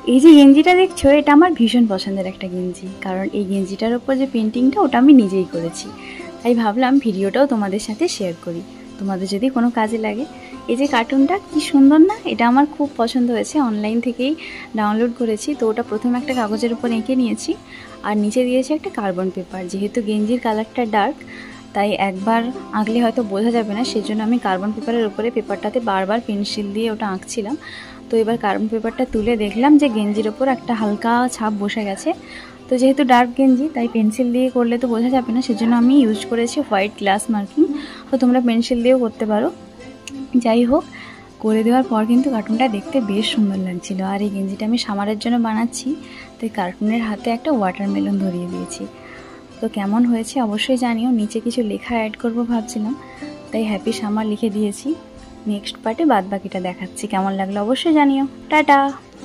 এই যে গেঞ্জিটা দেখছো, এটা আমার ভীষণ পছন্দের একটা গেঞ্জি, কারণ এই গেঞ্জিটার ওপর যে পেন্টিংটা ওটা আমি নিজেই করেছি। তাই ভাবলাম ভিডিওটাও তোমাদের সাথে শেয়ার করি, তোমাদের যদি কোনো কাজে লাগে। এই যে কার্টুনটা কি সুন্দর না, এটা আমার খুব পছন্দ হয়েছে, অনলাইন থেকেই ডাউনলোড করেছি। তো ওটা প্রথমে একটা কাগজের উপর এঁকে নিয়েছি, আর নিচে দিয়েছি একটা কার্বন পেপার। যেহেতু গেঞ্জির কালারটা ডার্ক, তাই একবার আঁকলে হয়তো বোঝা যাবে না, সেজন্য আমি কার্বন পেপারের উপরে পেপারটাতে বারবার পেন্সিল দিয়ে ওটা আঁকছিলাম। তো এবার কার্বন পেপারটা তুলে দেখলাম যে গেঞ্জির ওপর একটা হালকা ছাপ বসে গেছে। তো যেহেতু ডার্ক গেঞ্জি, তাই পেন্সিল দিয়ে করলে তো বোঝা যাবে না, সেজন্য আমি ইউজ করেছি হোয়াইট গ্লাস মার্কিং। তো তোমরা পেন্সিল দিয়েও করতে পারো। যাই হোক, করে দেওয়ার পর কিন্তু কার্টুনটা দেখতে বেশ সুন্দর লাগছিল। আর এই গেঞ্জিটা আমি সামারের জন্য বানাচ্ছি, তাই কার্টুনের হাতে একটা ওয়াটারমেলন ধরিয়ে দিয়েছি। তো কেমন হয়েছে অবশ্যই জানিও। নিচে কিছু লেখা অ্যাড করব ভাবছিলাম, তাই হ্যাপি সামার লিখে দিয়েছি। নেক্সট পার্টে বাদ বাকিটা দেখাচ্ছি, কেমন লাগলো অবশ্যই জানিও। টাটা।